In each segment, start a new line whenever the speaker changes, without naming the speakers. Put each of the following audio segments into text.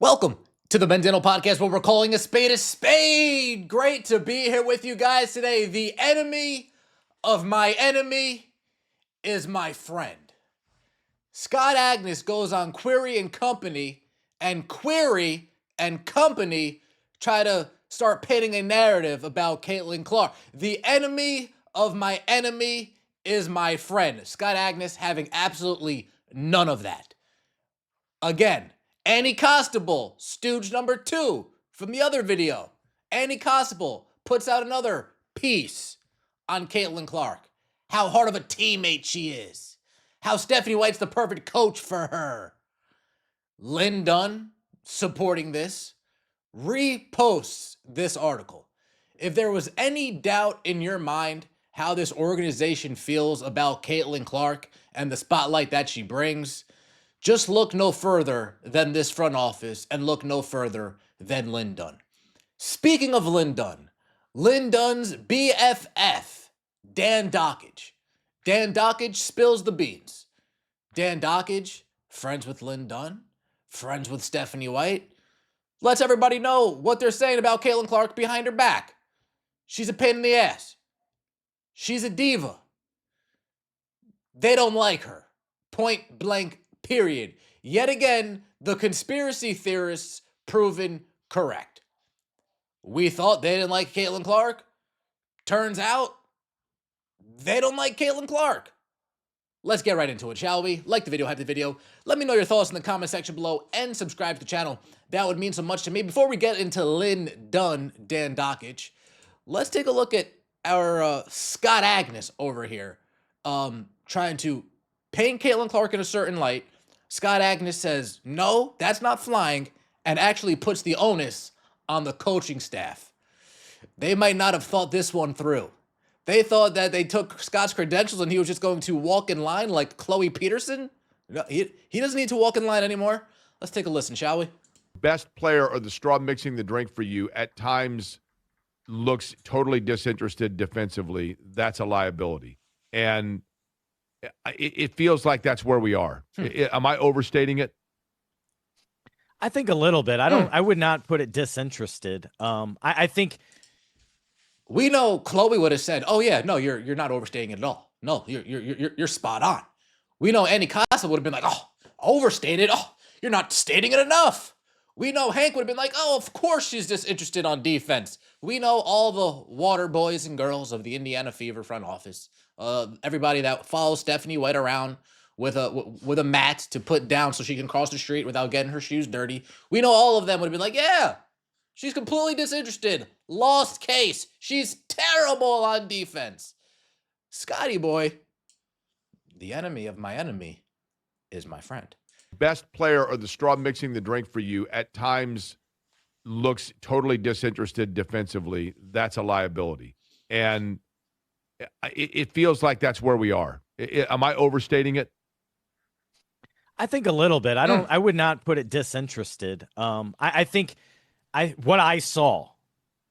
Welcome to the Mendino Podcast, where we're calling a spade. Great to be here with you guys today. The enemy of my enemy is my friend. Scott Agness goes on Query and Company, and Query and Company try to start painting a narrative about Caitlin Clark. The enemy of my enemy is my friend. Scott Agness having absolutely none of that. Again, Annie Costable, stooge number 2 from the other video. Annie Costable puts out another piece on Caitlin Clark. How hard of a teammate she is. How Stephanie White's the perfect coach for her. Lynn Dunn, supporting this, reposts this article. If there was any doubt in your mind how this organization feels about Caitlin Clark and the spotlight that she brings, just look no further than this front office and look no further than Lynn Dunn. Speaking of Lynn Dunn's BFF, Dan Dakich. Dan Dakich spills the beans. Dan Dakich, friends with Lynn Dunn, friends with Stephanie White, lets everybody know what they're saying about Caitlin Clark behind her back. She's a pain in the ass. She's a diva. They don't like her. Point blank. Period. Yet again, the conspiracy theorists proven correct. We thought they didn't like Caitlin Clark. Turns out, they don't like Caitlin Clark. Let's get right into it, shall we? Like the video, hype the video. Let me know your thoughts in the comment section below and subscribe to the channel. That would mean so much to me. Before we get into Lynn Dunn, Dan Dakich, let's take a look at our Scott Agness over here trying to paint Caitlin Clark in a certain light. Scott Agness says, no, that's not flying, and actually puts the onus on the coaching staff. They might not have thought this one through. They thought that they took Scott's credentials and he was just going to walk in line like Chloe Peterson. No, he doesn't need to walk in line anymore. Let's take a listen, shall we?
Best player or the straw mixing the drink for you at times looks totally disinterested defensively. That's a liability. And it feels like that's where we are. Am I overstating it?
I think a little bit. I would not put it disinterested. I think
we know Chloe would have said, "Oh yeah, no, you're not overstating it at all. No, you're spot on." We know Annie Casa would have been like, "Oh, overstated. Oh, you're not stating it enough." We know Hank would have been like, "Oh, of course she's disinterested on defense." We know all the water boys and girls of the Indiana Fever front office. Everybody that follows Stephanie White around with a mat to put down so she can cross the street without getting her shoes dirty. We know all of them would have been like, yeah, she's completely disinterested. Lost case. She's terrible on defense. Scotty boy, the enemy of my enemy is my friend.
Best player or the straw mixing the drink for you at times looks totally disinterested defensively. That's a liability. And it feels like that's where we are. Am I overstating it?
I think a little bit. I would not put it disinterested. I think what I saw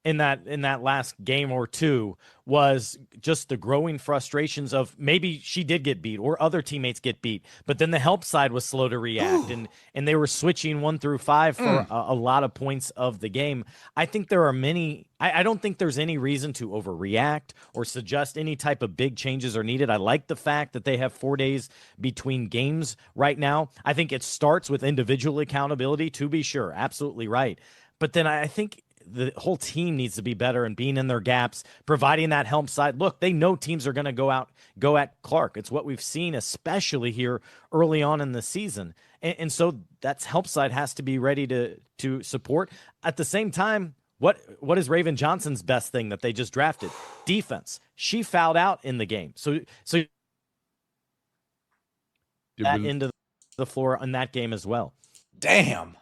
in that last game or two was just the growing frustrations of maybe she did get beat or other teammates get beat, but then the help side was slow to react and they were switching 1 through 5 for a lot of points of the game. I think there are many. I don't think there's any reason to overreact or suggest any type of big changes are needed. I like the fact that they have 4 days between games right now. I think it starts with individual accountability, to be sure. Absolutely right. But then I think the whole team needs to be better and being in their gaps, providing that help side. Look, they know teams are going to go at Clark. It's what we've seen, especially here early on in the season. And so that's help side has to be ready to support. At the same time, what is Raven Johnson's best thing that they just drafted? Defense. She fouled out in the game. So that into the floor in that game as well.
Damn.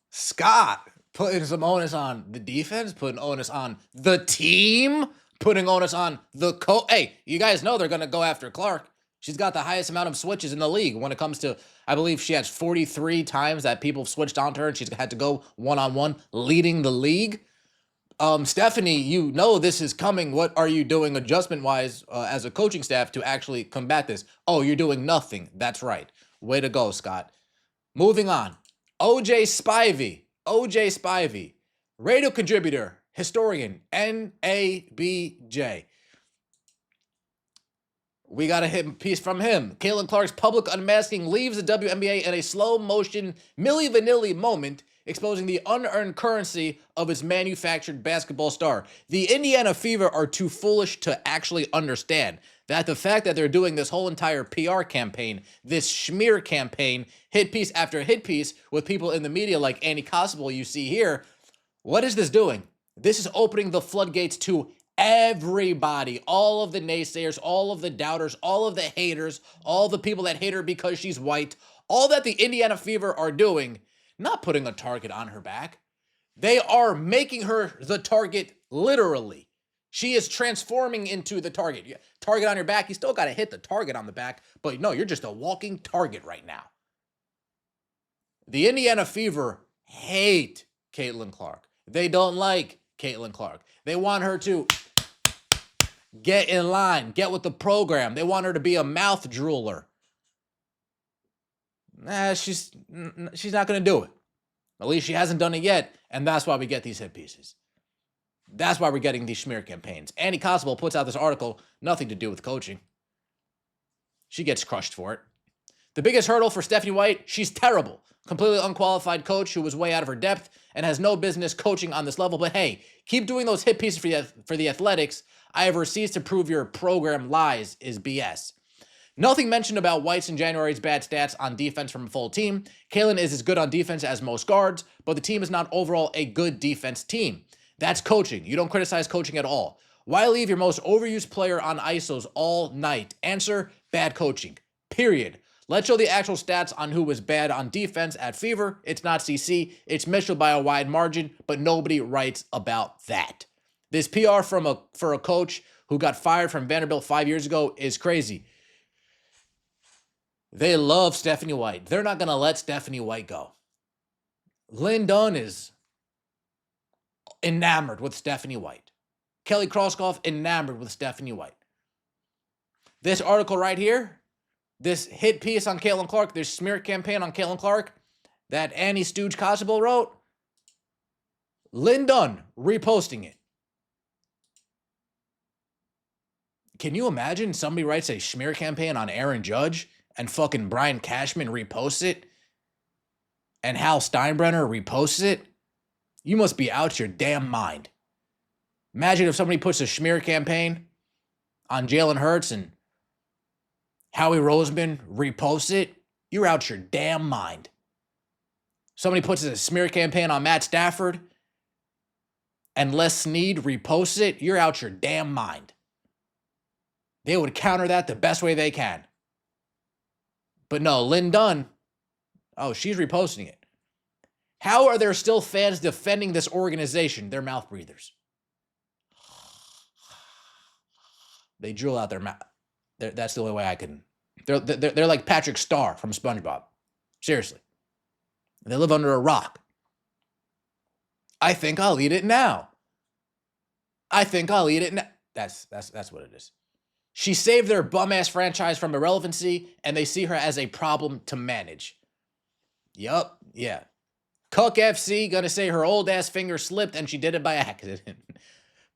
Scott putting some onus on the defense, putting onus on the team, putting onus on the coach. Hey, you guys know they're going to go after Clark. She's got the highest amount of switches in the league when it comes to, I believe she has 43 times that people have switched onto her and she's had to go one-on-one, leading the league. Stephanie, you know this is coming. What are you doing adjustment-wise as a coaching staff to actually combat this? Oh, you're doing nothing. That's right. Way to go, Scott. Moving on. OJ Spivey OJ Spivey, radio contributor, historian, NABJ. We got a hit piece from him. Caitlin Clark's public unmasking leaves the WNBA in a slow-motion Milli Vanilli moment, exposing the unearned currency of its manufactured basketball star. The Indiana Fever are too foolish to actually understand that the fact that they're doing this whole entire PR campaign, this schmear campaign, hit piece after hit piece with people in the media like Annie Constable you see here, what is this doing? This is opening the floodgates to everybody, all of the naysayers, all of the doubters, all of the haters, all the people that hate her because she's white, all that the Indiana Fever are doing, not putting a target on her back. They are making her the target literally. She is transforming into the target. Target on your back, you still got to hit the target on the back, but no, you're just a walking target right now. The Indiana Fever hate Caitlin Clark. They don't like Caitlin Clark. They want her to get in line, get with the program. They want her to be a mouth drooler. She's not going to do it. At least she hasn't done it yet, and that's why we get these hit pieces. That's why we're getting these smear campaigns. Annie Constable puts out this article, nothing to do with coaching. She gets crushed for it. The biggest hurdle for Stephanie White, she's terrible. Completely unqualified coach who was way out of her depth and has no business coaching on this level. But hey, keep doing those hit pieces for the Athletics. I have receipts to prove your program lies is BS. Nothing mentioned about White's in January's bad stats on defense from a full team. Kaylin is as good on defense as most guards, but the team is not overall a good defense team. That's coaching. You don't criticize coaching at all. Why leave your most overused player on ISOs all night? Answer, bad coaching. Period. Let's show the actual stats on who was bad on defense at Fever. It's not CC. It's Mitchell by a wide margin, but nobody writes about that. This PR for a coach who got fired from Vanderbilt 5 years ago is crazy. They love Stephanie White. They're not going to let Stephanie White go. Lynn Dunn is enamored with Stephanie White. Kelly Krauskopf enamored with Stephanie White. This article right here, this hit piece on Caitlin Clark, this smear campaign on Caitlin Clark that Annie Stooge Constable wrote, Lynn Dunn reposting it. Can you imagine somebody writes a smear campaign on Aaron Judge and fucking Brian Cashman reposts it and Hal Steinbrenner reposts it? You must be out your damn mind. Imagine if somebody puts a smear campaign on Jalen Hurts and Howie Roseman reposts it. You're out your damn mind. Somebody puts a smear campaign on Matt Stafford and Les Snead reposts it. You're out your damn mind. They would counter that the best way they can. But no, Lynn Dunn, oh, she's reposting it. How are there still fans defending this organization? They're mouth breathers. They drool out their mouth. That's the only way I can. They're like Patrick Starr from SpongeBob. Seriously. They live under a rock. I think I'll eat it now. I think I'll eat it now. That's what it is. She saved their bum-ass franchise from irrelevancy, and they see her as a problem to manage. Yup, yeah. Cook FC gonna say her old-ass finger slipped and she did it by accident.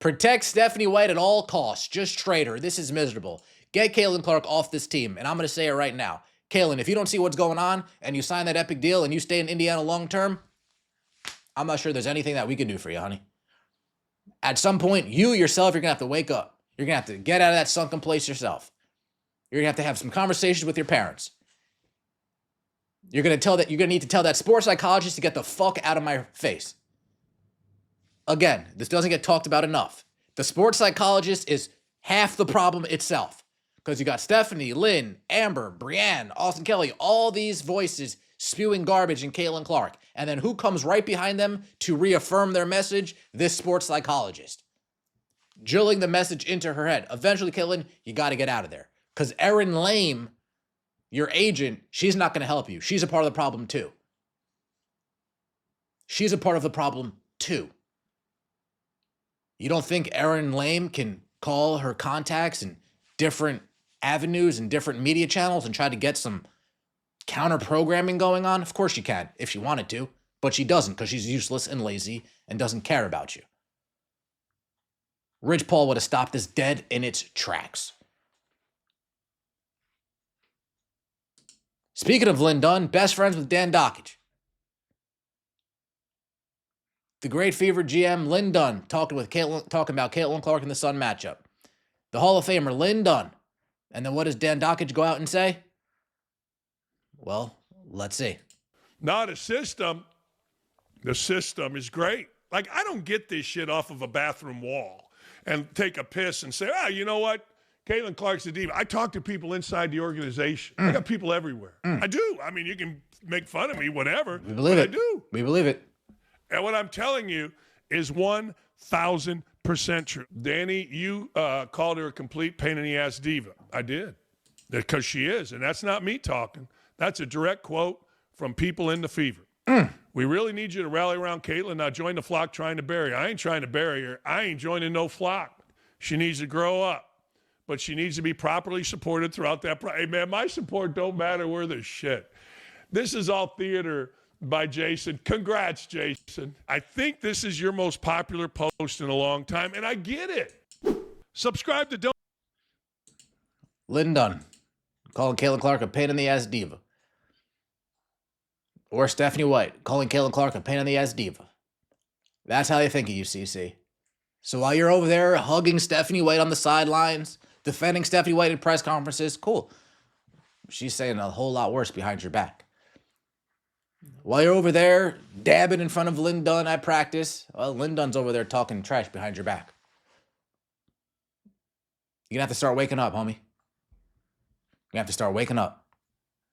Protect Stephanie White at all costs. Just trade her. This is miserable. Get Caitlin Clark off this team, and I'm gonna say it right now. Caitlin, if you don't see what's going on, and you sign that epic deal, and you stay in Indiana long-term, I'm not sure there's anything that we can do for you, honey. At some point, you yourself, you're gonna have to wake up. You're going to have to get out of that sunken place yourself. You're going to have some conversations with your parents. You're going to need to tell that sports psychologist to get the fuck out of my face. Again, this doesn't get talked about enough. The sports psychologist is half the problem itself. Because you got Stephanie, Lynn, Amber, Brianne, Austin Kelly, all these voices spewing garbage in Caitlin Clark. And then who comes right behind them to reaffirm their message? This sports psychologist. Drilling the message into her head. Eventually, Caitlin, you got to get out of there. Because Erin Lame, your agent, she's not going to help you. She's a part of the problem too. She's a part of the problem too. You don't think Erin Lame can call her contacts in different avenues and different media channels and try to get some counter programming going on? Of course she can, if she wanted to. But she doesn't because she's useless and lazy and doesn't care about you. Rich Paul would have stopped this dead in its tracks. Speaking of Lynn Dunn, best friends with Dan Dakich. The great Fever GM Lynn Dunn talking about Caitlin Clark in the Sun matchup. The Hall of Famer Lynn Dunn. And then what does Dan Dakich go out and say? Well, let's see.
Not a system. The system is great. Like, I don't get this shit off of a bathroom wall and take a piss and say, you know what? Caitlin Clark's a diva. I talk to people inside the organization. I got people everywhere. I do. I mean, you can make fun of me, whatever.
We believe it.
I do.
We believe it.
And what I'm telling you is 1,000% true. Danny, you called her a complete pain in the ass diva. I did. Because she is. And that's not me talking. That's a direct quote from people in the Fever. We really need you to rally around Caitlin, not join the flock trying to bury her. I ain't trying to bury her. I ain't joining no flock. She needs to grow up. But she needs to be properly supported throughout that. Hey, man, my support don't matter worth a shit. This is all theater by Jason. Congrats, Jason. I think this is your most popular post in a long time, and I get it. Subscribe to Don't.
Lynn Dunn calling Caitlin Clark a pain in the ass diva. Or Stephanie White calling Caitlin Clark a pain in the ass diva. That's how they think of you, CC. So while you're over there hugging Stephanie White on the sidelines, defending Stephanie White in press conferences, cool. She's saying a whole lot worse behind your back. While you're over there dabbing in front of Lynn Dunn at practice, well, Lynn Dunn's over there talking trash behind your back. You're going to have to start waking up, homie. You have to start waking up.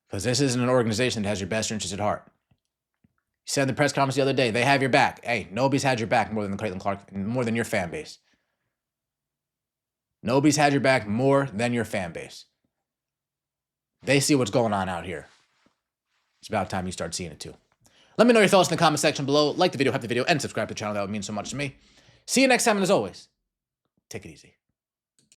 Because this isn't an organization that has your best interest at heart. You said in the press conference the other day, they have your back. Hey, nobody's had your back more than Caitlin Clark, more than your fan base. Nobody's had your back more than your fan base. They see what's going on out here. It's about time you start seeing it too. Let me know your thoughts in the comment section below. Like the video, hype the video, and subscribe to the channel. That would mean so much to me. See you next time, and as always, take it easy.